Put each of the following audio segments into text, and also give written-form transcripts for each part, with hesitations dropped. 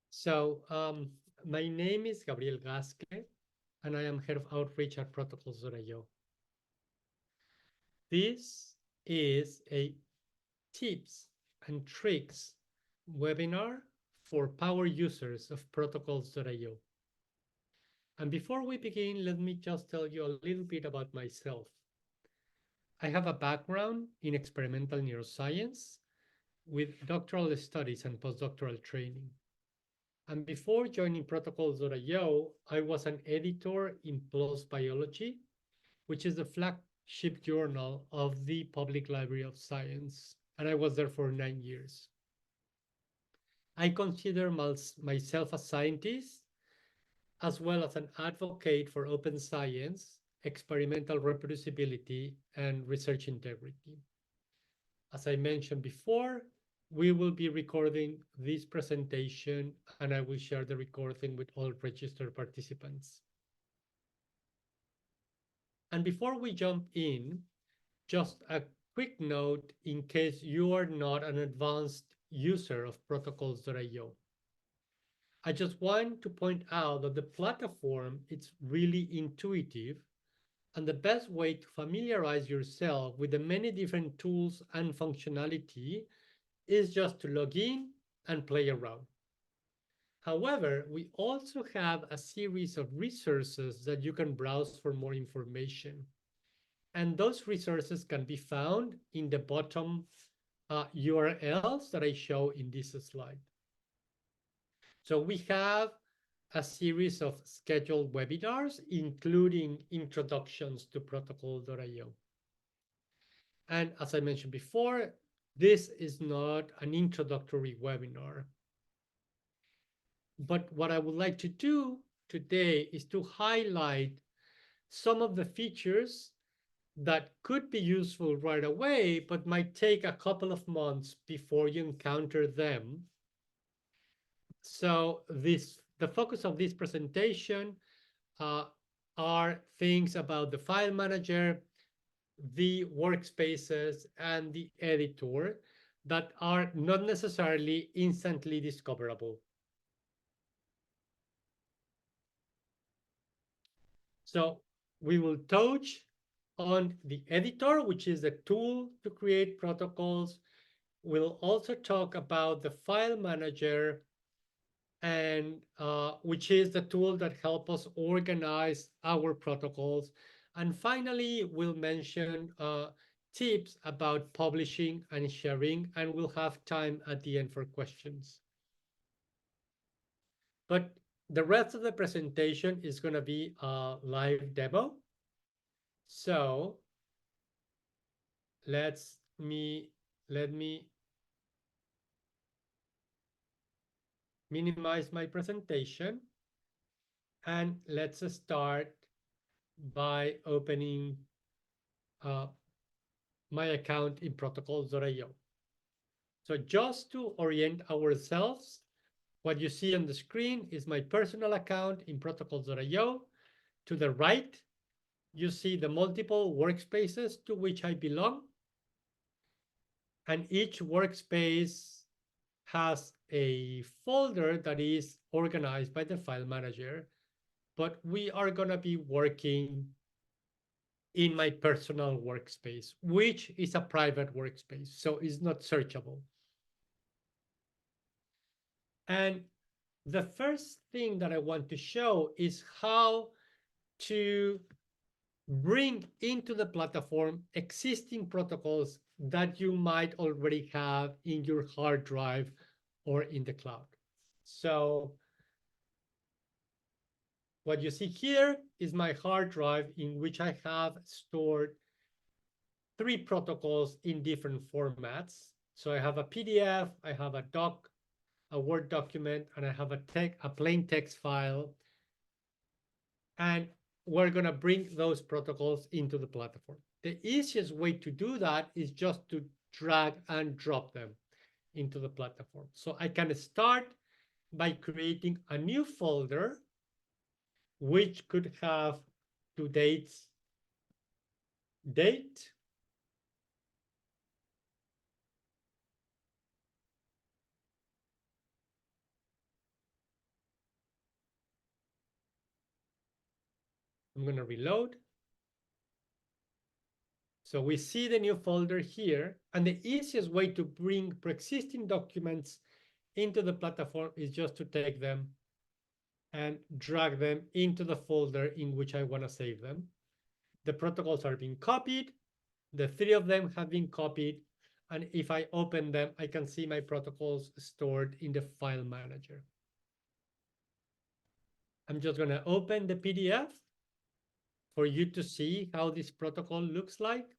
So, my name is Gabriel Gasque, and I am head of outreach at Protocols.io. This is a tips and tricks webinar for power users of Protocols.io. And before we begin, let me just tell you a little bit about myself. I have a background in experimental neuroscience with doctoral studies and postdoctoral training. And before joining Protocols.io, I was an editor in PLOS Biology, which is the flagship journal of the Public Library of Science. And I was there for 9 years. I consider myself a scientist as well as an advocate for open science, experimental reproducibility, and research integrity. As I mentioned before, we will be recording this presentation and I will share the recording with all registered participants. And before we jump in, just a quick note in case you are not an advanced user of protocols.io. I just want to point out that the platform is really intuitive, and the best way to familiarize yourself with the many different tools and functionality is just to log in and play around. However, we also have a series of resources that you can browse for more information. And those resources can be found in the bottom URLs that I show in this slide. So we have a series of scheduled webinars, including introductions to protocol.io. And as I mentioned before, this is not an introductory webinar. But what I would like to do today is to highlight some of the features that could be useful right away, but might take a couple of months before you encounter them. So the focus of this presentation uh, are things about the file manager, the workspaces, and the editor that are not necessarily instantly discoverable. So we will touch on the editor, which is the tool to create protocols. We'll also talk about the file manager, and which is the tool that helps us organize our protocols. And finally, we'll mention tips about publishing and sharing, and we'll have time at the end for questions. But the rest of the presentation is going to be a live demo. So let me minimize my presentation, and let's start by opening my account in protocols.io. So just to orient ourselves, what you see on the screen is my personal account in protocols.io. To the right, you see the multiple workspaces to which I belong. And each workspace has a folder that is organized by the file manager, but we are going to be working in my personal workspace, which is a private workspace, so it's not searchable. And the first thing that I want to show is how to bring into the platform existing protocols that you might already have in your hard drive or in the cloud. So what you see here is my hard drive in which I have stored 3 protocols in different formats. So I have a PDF, I have a doc, a Word document, and I have a plain text file. And we're going to bring those protocols into the platform. The easiest way to do that is just to drag and drop them into the platform. So I can start by creating a new folder, which could have today's date, I'm going to reload. So we see the new folder here, and the easiest way to bring pre-existing documents into the platform is just to take them and drag them into the folder in which I want to save them. The protocols are being copied. The three of them have been copied. And if I open them, I can see my protocols stored in the file manager. I'm just going to open the PDF for you to see how this protocol looks like.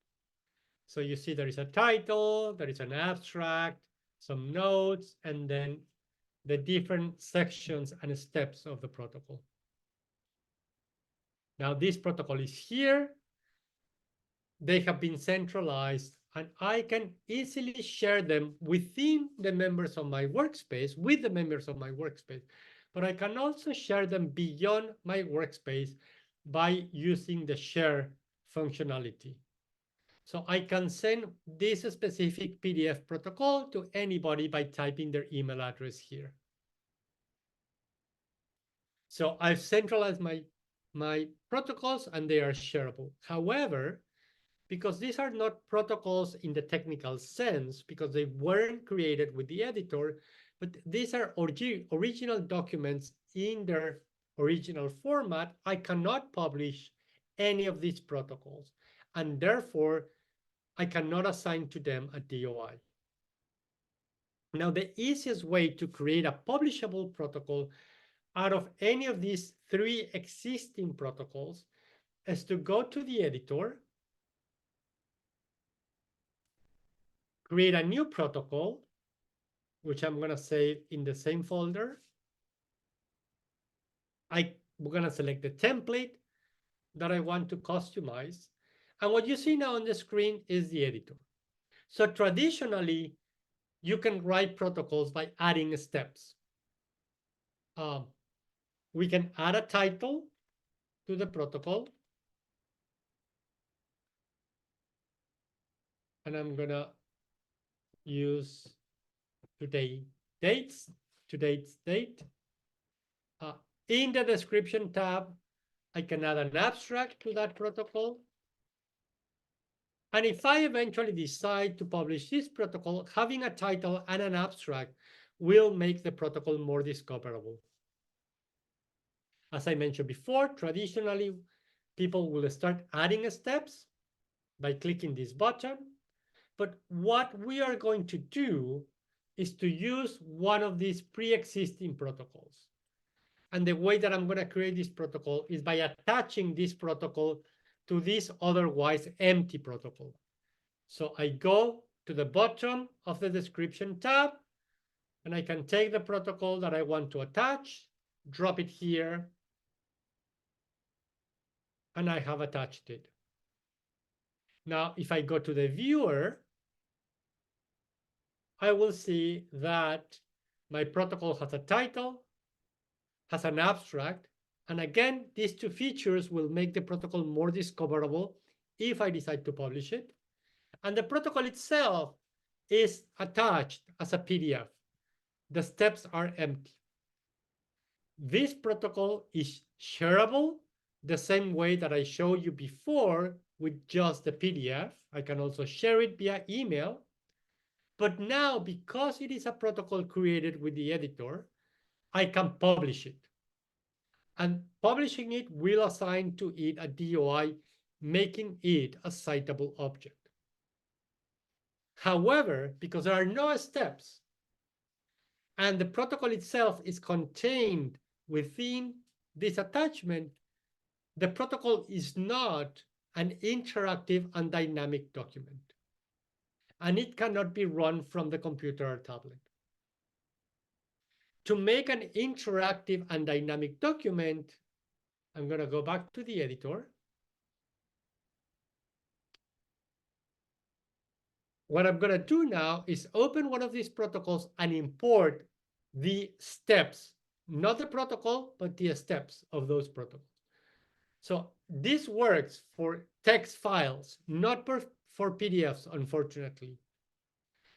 So you see there is a title, there is an abstract, some notes, and then the different sections and steps of the protocol. Now this protocol is here. They have been centralized, and I can easily share them within the members of my workspace, with the members of my workspace. But I can also share them beyond my workspace by using the share functionality. So I can send this specific PDF protocol to anybody by typing their email address here. So I've centralized my protocols and they are shareable. However, because these are not protocols in the technical sense, because they weren't created with the editor, but these are original documents in their original format, I cannot publish any of these protocols. And therefore, I cannot assign to them a DOI. Now, the easiest way to create a publishable protocol out of any of these three existing protocols is to go to the editor, create a new protocol, which I'm going to save in the same folder. I'm going to select the template that I want to customize. And what you see now on the screen is the editor. So traditionally, you can write protocols by adding steps. We can add a title to the protocol. And I'm going to use today's date. In the description tab, I can add an abstract to that protocol. And if I eventually decide to publish this protocol, having a title and an abstract will make the protocol more discoverable. As I mentioned before, traditionally, people will start adding steps by clicking this button. But what we are going to do is to use one of these pre-existing protocols. And the way that I'm going to create this protocol is by attaching this protocol to this otherwise empty protocol. So I go to the bottom of the description tab, and I can take the protocol that I want to attach, drop it here, and I have attached it. Now, if I go to the viewer, I will see that my protocol has a title, has an abstract, and again, these two features will make the protocol more discoverable if I decide to publish it. And the protocol itself is attached as a PDF. The steps are empty. This protocol is shareable the same way that I showed you before with just the PDF. I can also share it via email. But now, because it is a protocol created with the editor, I can publish it. And publishing it will assign to it a DOI, making it a citable object. However, because there are no steps, and the protocol itself is contained within this attachment, the protocol is not an interactive and dynamic document. And it cannot be run from the computer or tablet. To make an interactive and dynamic document, I'm going to go back to the editor. What I'm going to do now is open one of these protocols and import the steps, not the protocol, but the steps of those protocols. So this works for text files, not for PDFs, unfortunately.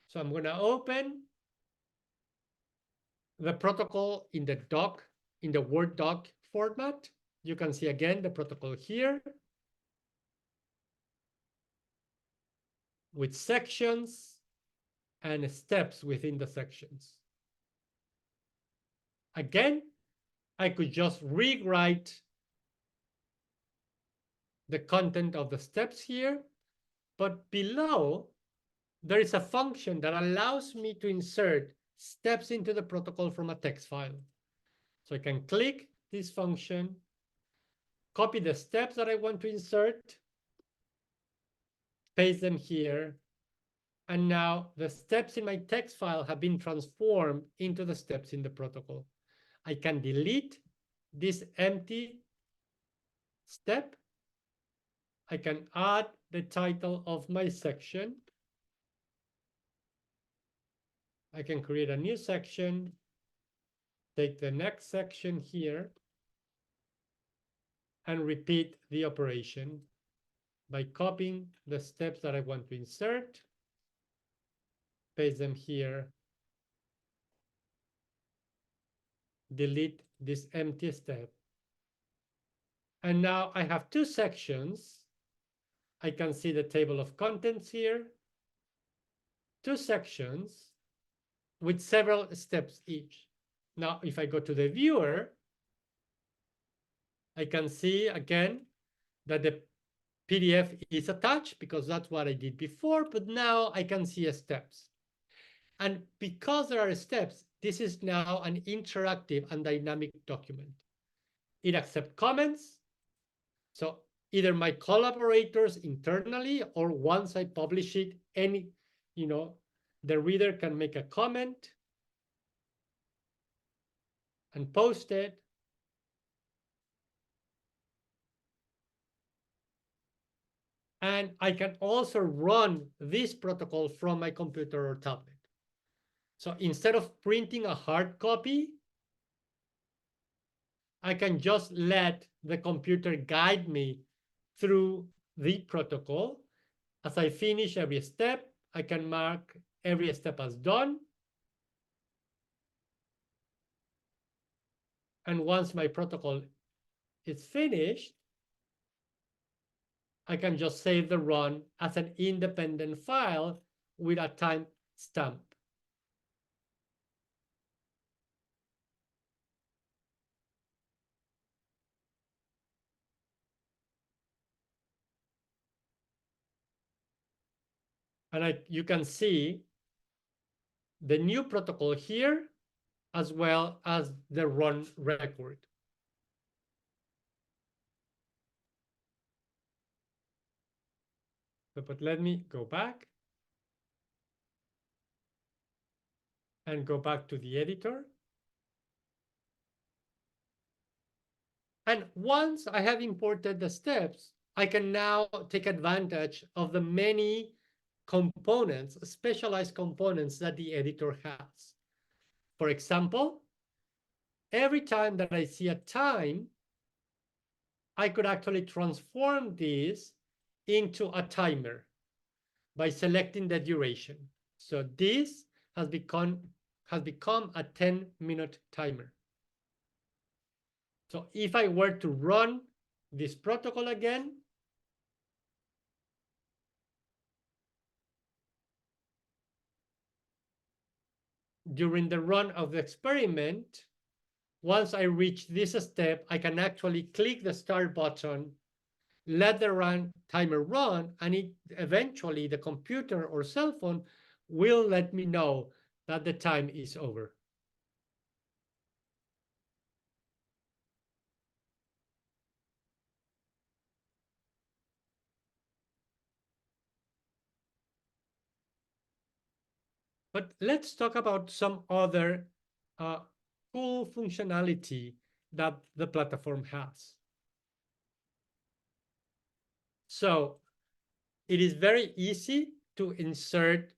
So I'm going to open the protocol in the doc, in the Word doc format. You can see again the protocol here with sections and steps within the sections. Again, I could just rewrite the content of the steps here, but below there is a function that allows me to insert steps into the protocol from a text file. So I can click this function, copy the steps that I want to insert, paste them here, and now the steps in my text file have been transformed into the steps in the protocol. I can delete this empty step. I can add the title of my section. I can create a new section, take the next section here, and repeat the operation by copying the steps that I want to insert, paste them here, delete this empty step. And now I have two sections. I can see the table of contents here, two sections with several steps each. Now, if I go to the viewer, I can see again that the PDF is attached because that's what I did before, but now I can see steps. And because there are steps, this is now an interactive and dynamic document. It accepts comments. So either my collaborators internally or once I publish it, the reader can make a comment and post it. And I can also run this protocol from my computer or tablet. So instead of printing a hard copy, I can just let the computer guide me through the protocol. As I finish every step, I can mark every step as done. And once my protocol is finished, I can just save the run as an independent file with a time stamp. And you can see the new protocol here, as well as the run record. But let me go back and go back to the editor. And once I have imported the steps, I can now take advantage of the many components, specialized components that the editor has. For example, every time that I see a time, I could actually transform this into a timer by selecting the duration. So this has become a 10-minute timer. So if I were to run this protocol again, during the run of the experiment, once I reach this step, I can actually click the start button, let the timer run, and eventually the computer or cell phone will let me know that the time is over. But let's talk about some other cool functionality that the platform has. So it is very easy to insert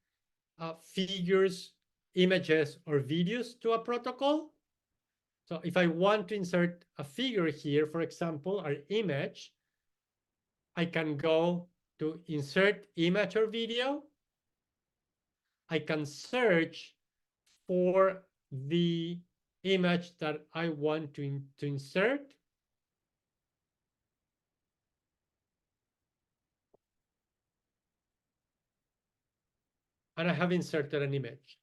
figures, images, or videos to a protocol. So if I want to insert a figure here, for example, an image, I can go to insert image or video. I can search for the image that I want to insert. and I have inserted an image.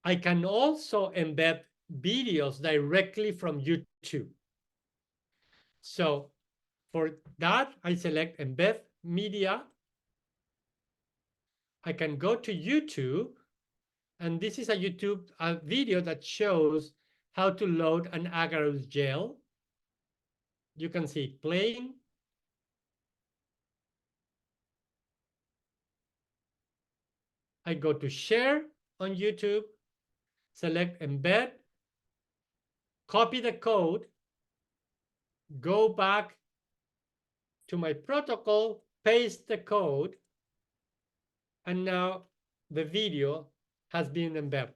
I can also embed videos directly from YouTube. So for that, I select embed media. I can go to YouTube, and this is a YouTube video that shows how to load an agarose gel. You can see it playing. I go to share on YouTube, select embed, copy the code, go back to my protocol, paste the code, and now the video has been embedded.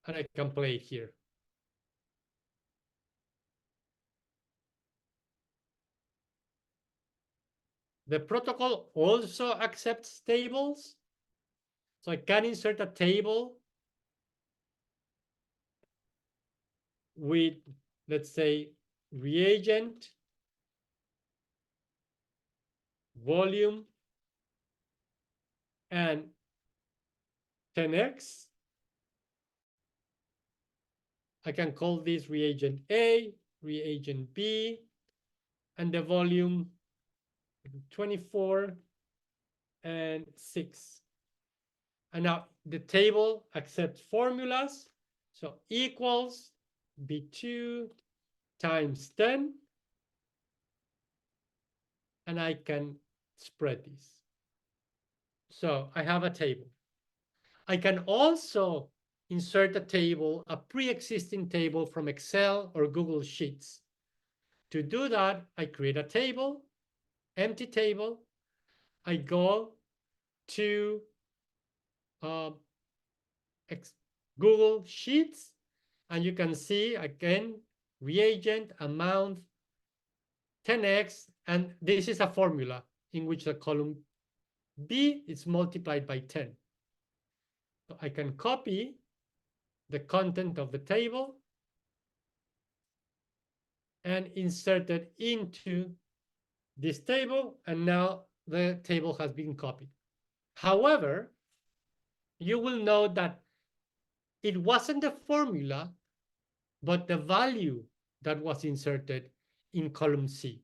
And I can play it here. The protocol also accepts tables. So I can insert a table with, let's say, reagent, volume, and 10x. I can call this reagent A, reagent B, and the volume 24 and 6. And now the table accepts formulas. So equals B2 times 10. And I can spread this. So I have a table. I can also insert a table, a pre-existing table from Excel or Google Sheets. To do that, I create a table, empty table. I go to Google Sheets, and you can see again reagent, amount, 10x, and this is a formula in which the column B is multiplied by 10. So I can copy the content of the table and insert it into this table, and now the table has been copied. However, you will note that it wasn't the formula, but the value that was inserted in column C,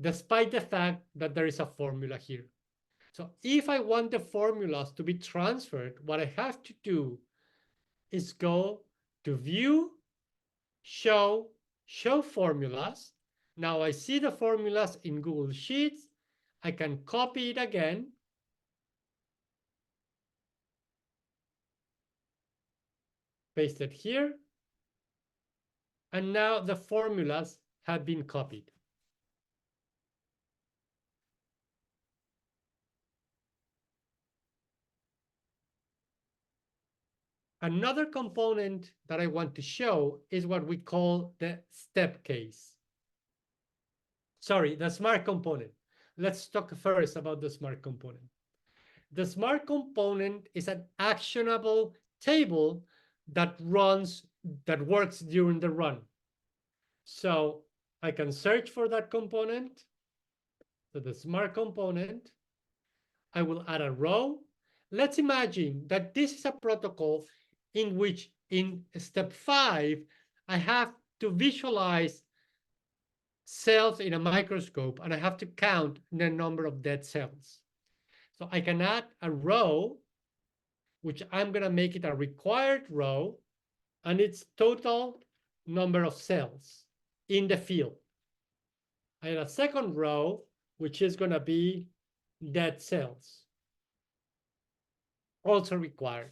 despite the fact that there is a formula here. So if I want the formulas to be transferred, what I have to do is go to View, Show Formulas. Now I see the formulas in Google Sheets. I can copy it again. Paste it here. And now the formulas have been copied. Another component that I want to show is what we call the step case. Sorry, the smart component. Let's talk first about the smart component. The smart component is an actionable table that works during the run. So I can search for that component. So the smart component, I will add a row. Let's imagine that this is a protocol in which in step 5, I have to visualize cells in a microscope, and I have to count the number of dead cells. So I can add a row, which I'm going to make it a required row, and it's total number of cells in the field. I add a second row, which is going to be dead cells, also required.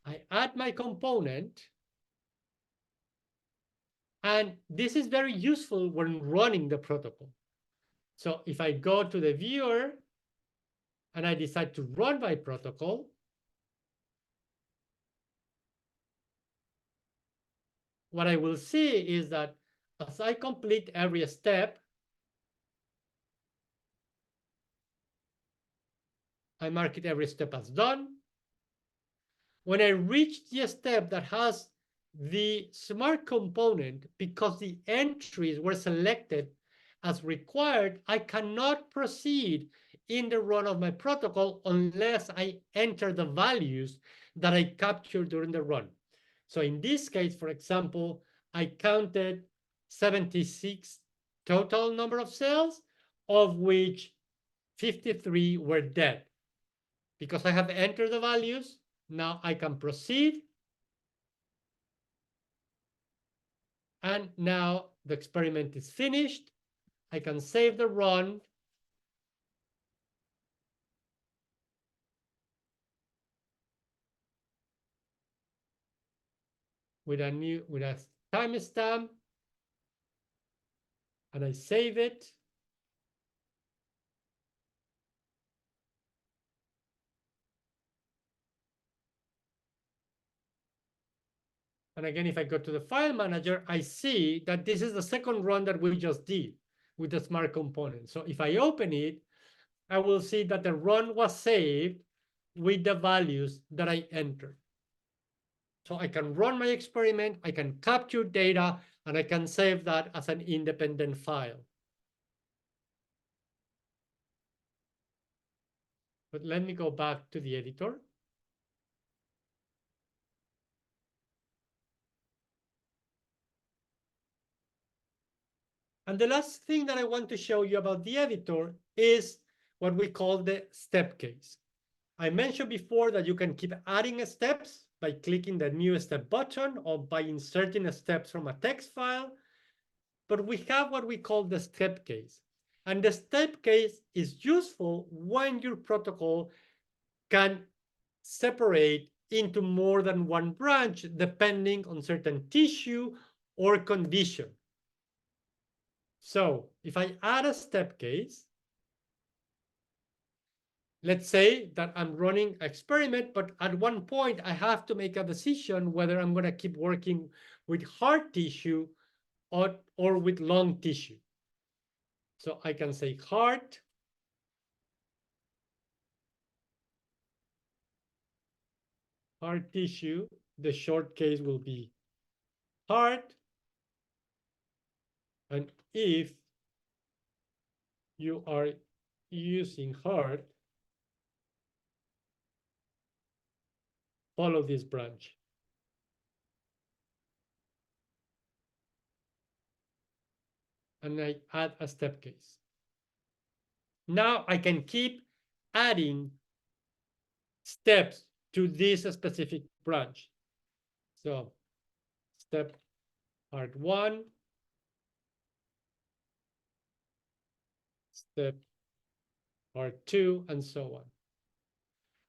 I add my component, and this is very useful when running the protocol. So if I go to the viewer and I decide to run my protocol, what I will see is that as I complete every step, I mark it every step as done. When I reach the step that has the smart component, because the entries were selected as required, I cannot proceed in the run of my protocol unless I enter the values that I captured during the run. So in this case, for example, I counted 76 total number of cells, of which 53 were dead. Because I have entered the values, now I can proceed. And now the experiment is finished. I can save the run. With a timestamp, and I save it. And again, if I go to the file manager, I see that this is the second run that we just did with the smart component. So if I open it, I will see that the run was saved with the values that I entered. So I can run my experiment, I can capture data, and I can save that as an independent file. But let me go back to the editor. And the last thing that I want to show you about the editor is what we call the step case. I mentioned before that you can keep adding steps by clicking the new step button or by inserting steps from a text file. But we have what we call the step case. And the step case is useful when your protocol can separate into more than one branch depending on certain tissue or condition. So if I add a step case, let's say that I'm running an experiment, but at one point I have to make a decision whether I'm going to keep working with hard tissue or with long tissue. So I can say hard tissue. The short case will be hard. And if you are using hard, follow this branch. And I add a step case. Now I can keep adding steps to this specific branch. So step part 1, step part 2, and so on.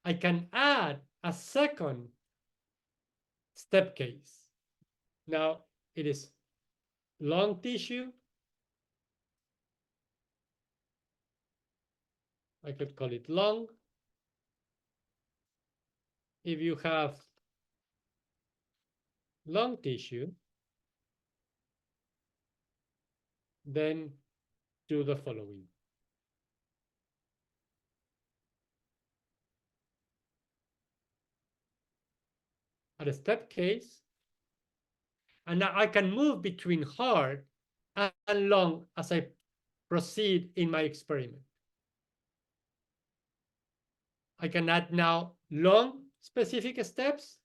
I can add a second step case. Now it is long tissue. I could call it long. If you have long tissue, then do the following. At a step case, and now I can move between hard and long as I proceed in my experiment. I can add now long specific steps.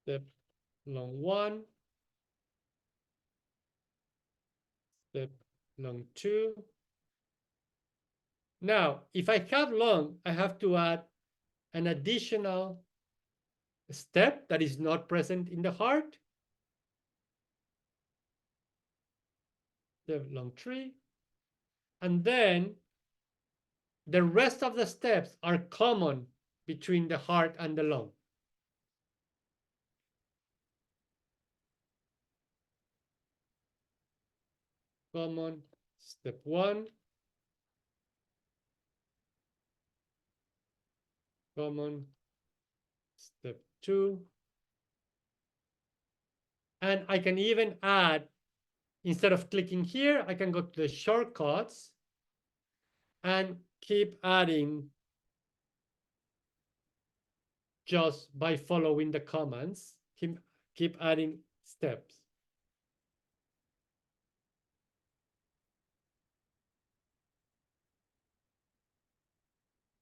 Step long 1, step long 2. Now, if I have long, I have to add an additional step that is not present in the hard. Step long 3. And then the rest of the steps are common between the hard and the long. Common step 1, common step 2. And I can even add, instead of clicking here, I can go to the shortcuts and keep adding just by following the commands, keep adding steps.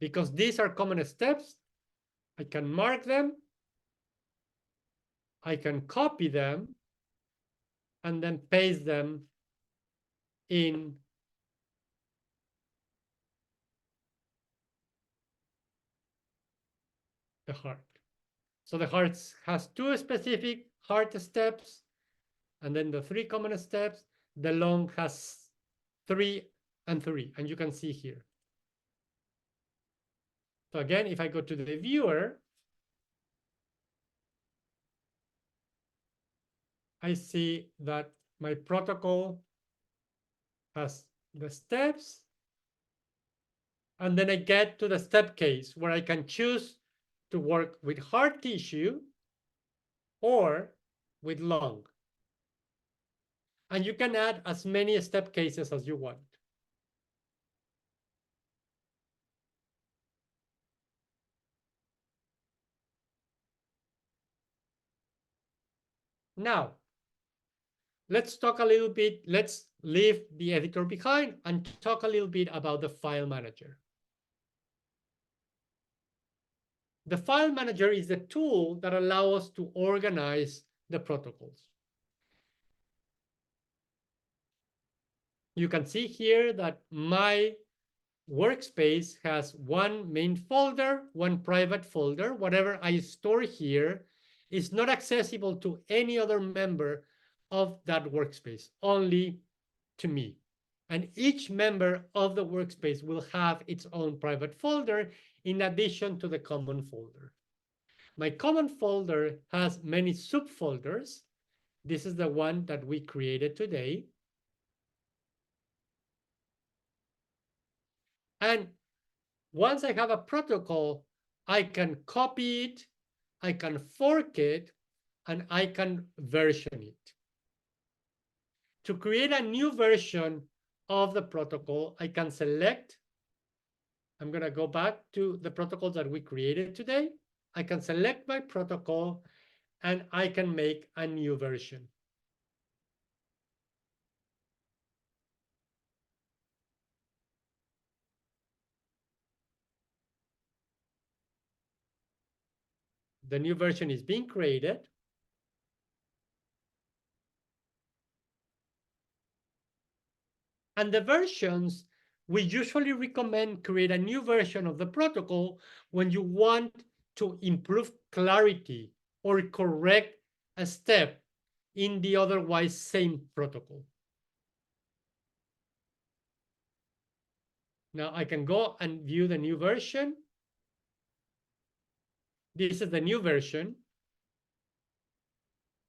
because these are common steps. I can mark them, I can copy them, and then paste them in the heart. So the heart has two specific heart steps, and then the three common steps. The long has 3 and 3, and you can see here. So again, if I go to the viewer, I see that my protocol has the steps, and then I get to the step case where I can choose to work with hard tissue or with lung. And you can add as many step cases as you want. Now, let's talk a little bit, let's leave the editor behind and talk a little bit about the file manager. The file manager is the tool that allows us to organize the protocols. You can see here that my workspace has one main folder, one private folder. Whatever I store here is not accessible to any other member of that workspace, only to me. And each member of the workspace will have its own private folder in addition to the common folder. My common folder has many subfolders. This is the one that we created today. And once I have a protocol, I can copy it, I can fork it, and I can version it. To create a new version of the protocol, I can select, I'm going to go back to the protocols that we created today. I can select my protocol and I can make a new version. The new version is being created. And the versions, we usually recommend create a new version of the protocol when you want to improve clarity or correct a step in the otherwise same protocol. Now I can go and view the new version. This is the new version.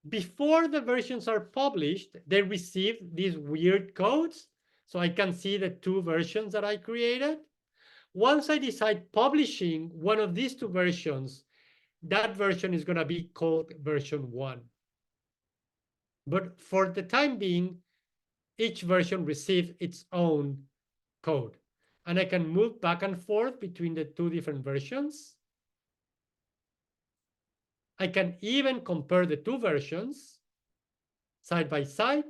Before the versions are published, they receive these weird codes. So I can see the two versions that I created. Once I decide publishing one of these two versions, that version is going to be called version 1. But for the time being, each version receives its own code. And I can move back and forth between the two different versions. I can even compare the two versions side by side.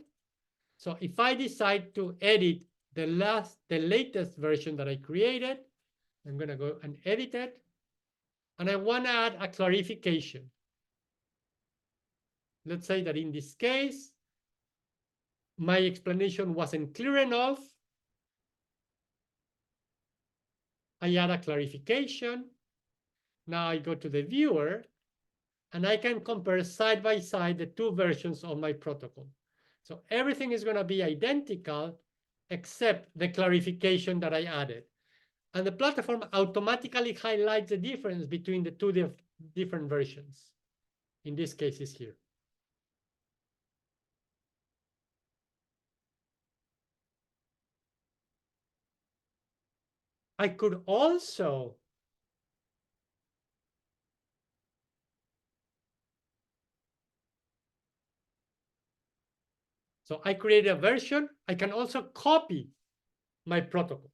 So if I decide to edit the latest version that I created, I'm going to go and edit it. And I want to add a clarification. Let's say that in this case, my explanation wasn't clear enough. I add a clarification. Now I go to the viewer and I can compare side by side the two versions of my protocol. So everything is going to be identical except the clarification that I added. And the platform automatically highlights the difference between the two different versions. In this case is here. I could also so I created a version. I can also copy my protocol.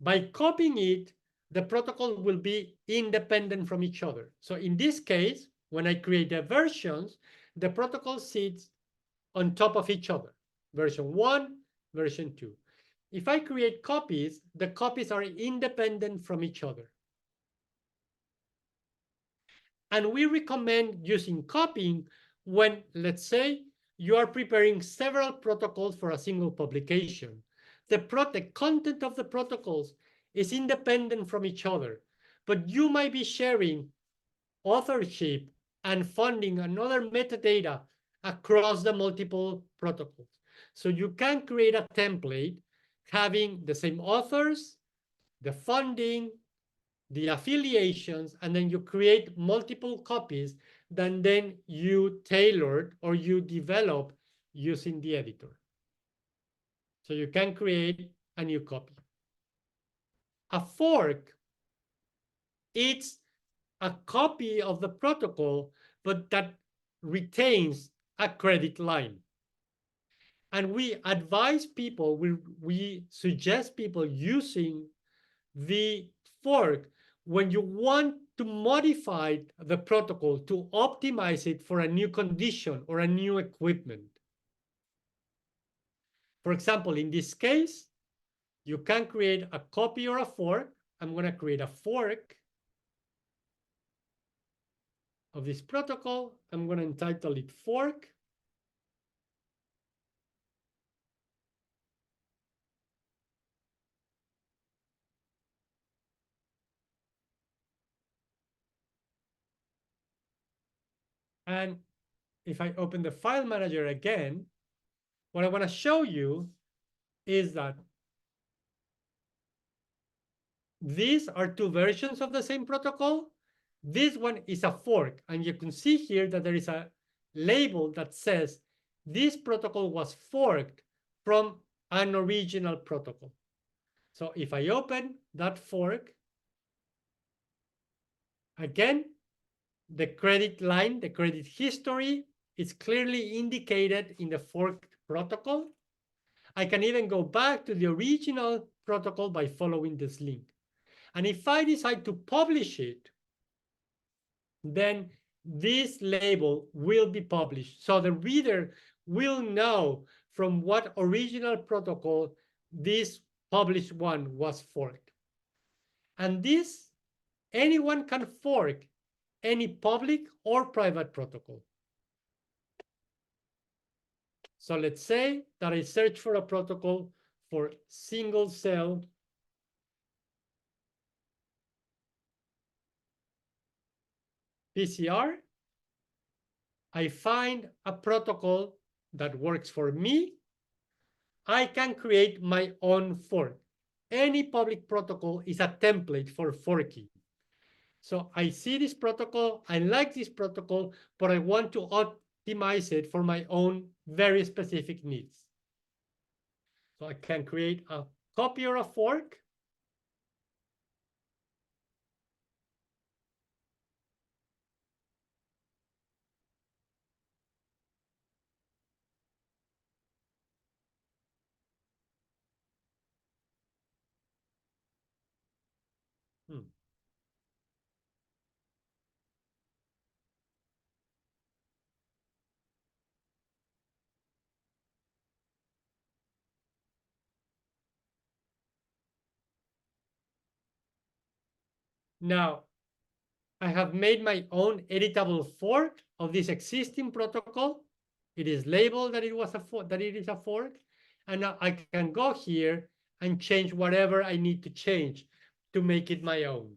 By copying it, the protocol will be independent from each other. So in this case, when I create the versions, the protocol sits on top of each other. Version 1, version 2. If I create copies, the copies are independent from each other. And we recommend using copying when, let's say, you are preparing several protocols for a single publication. The content of the protocols is independent from each other, but you might be sharing authorship and funding and other metadata across the multiple protocols. So you can create a template having the same authors, the funding, the affiliations, and then you create multiple copies that then you tailored or you develop using the editor. So you can create a new copy. A fork, it's a copy of the protocol, but that retains a credit line. And we advise people, we suggest people using the fork when you want to modify the protocol to optimize it for a new condition or a new equipment. For example, in this case, you can create a copy or a fork. I'm going to create a fork of this protocol. I'm going to entitle it fork. And if I open the file manager again, what I want to show you is that these are two versions of the same protocol. This one is a fork, and you can see here that there is a label that says this protocol was forked from an original protocol. So if I open that fork, again, the credit line, the credit history is clearly indicated in the forked protocol. I can even go back to the original protocol by following this link. And if I decide to publish it, then this label will be published. So the reader will know from what original protocol this published one was forked. And this, anyone can fork any public or private protocol. So let's say that I search for a protocol for single cell PCR. I find a protocol that works for me. I can create my own fork. Any public protocol is a template for forking. So I see this protocol, I like this protocol, but I want to optimize it for my own very specific needs. So I can create a copy or a fork. Hmm. Now, I have made my own editable fork of this existing protocol. It is labeled that it was a that it is a fork, and now I can go here and change whatever I need to change to make it my own.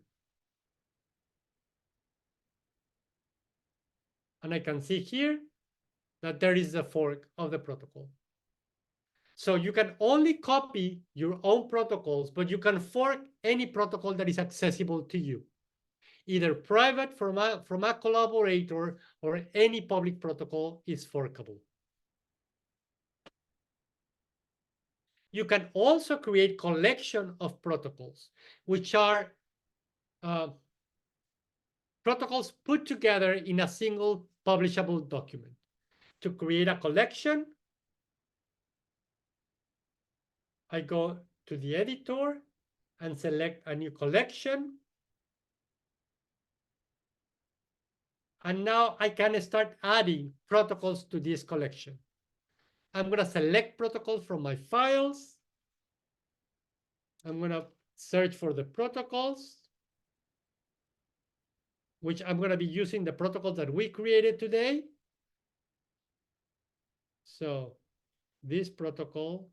And I can see here that there is a fork of the protocol. So you can only copy your own protocols, but you can fork any protocol that is accessible to you, either private from a collaborator or any public protocol is forkable. You can also create collection of protocols, which are protocols put together in a single publishable document. To create a collection, I go to the editor and select a new collection. And now I can start adding protocols to this collection. I'm going to select protocols from my files. I'm going to search for the protocols, which I'm going to be using the protocols that we created today. So this protocol,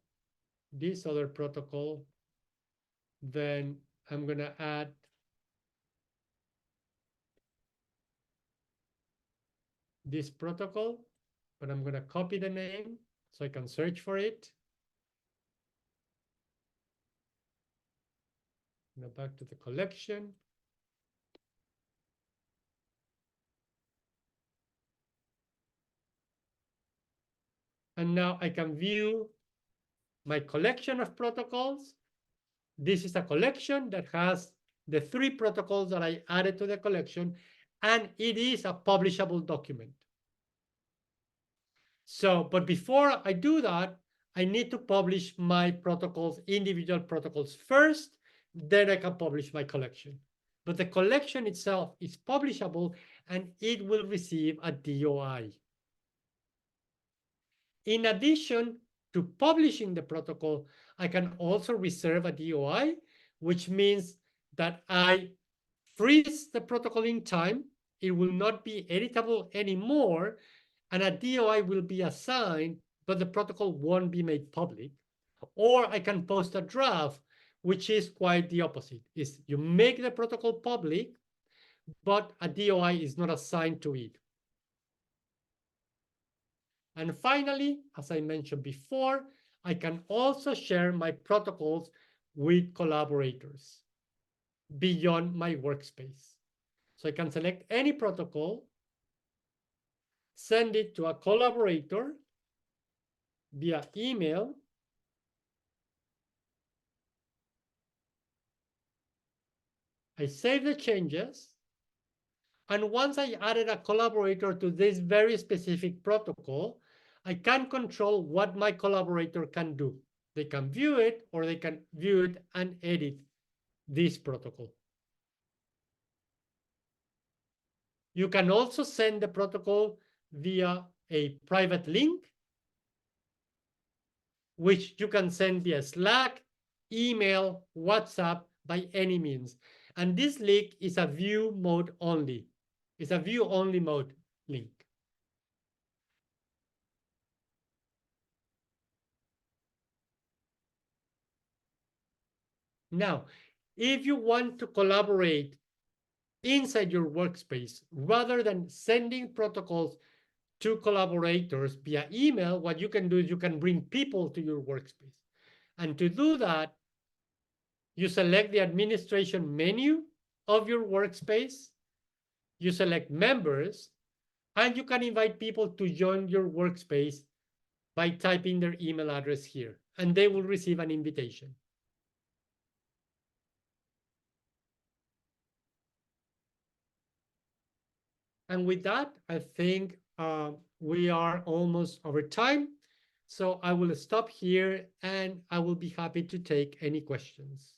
this other protocol, then I'm going to add this protocol, but I'm going to copy the name so I can search for it. Now back to the collection. And now I can view my collection of protocols. This is a collection that has the 3 protocols that I added to the collection, and it is a publishable document. So, but before I do that, I need to publish my protocols, individual protocols first, then I can publish my collection. But the collection itself is publishable and it will receive a DOI. In addition to publishing the protocol, I can also reserve a DOI, which means that I freeze the protocol in time. It will not be editable anymore, and a DOI will be assigned, but the protocol won't be made public. Or I can post a draft, which is quite the opposite. Is you make the protocol public, but a DOI is not assigned to it. And finally, as I mentioned before, I can also share my protocols with collaborators beyond my workspace. So I can select any protocol, send it to a collaborator via email, I save the changes, and once I added a collaborator to this very specific protocol, I can control what my collaborator can do. They can view it, or they can view it and edit this protocol. You can also send the protocol via a private link, which you can send via Slack, email, WhatsApp, by any means. And this link is a view mode only. It's a view only mode link. Now, if you want to collaborate inside your workspace, rather than sending protocols to collaborators via email, what you can do is you can bring people to your workspace. And to do that, you select the administration menu of your workspace, you select members, and you can invite people to join your workspace by typing their email address here, and they will receive an invitation. And with that, I think we are almost over time. So I will stop here and I will be happy to take any questions.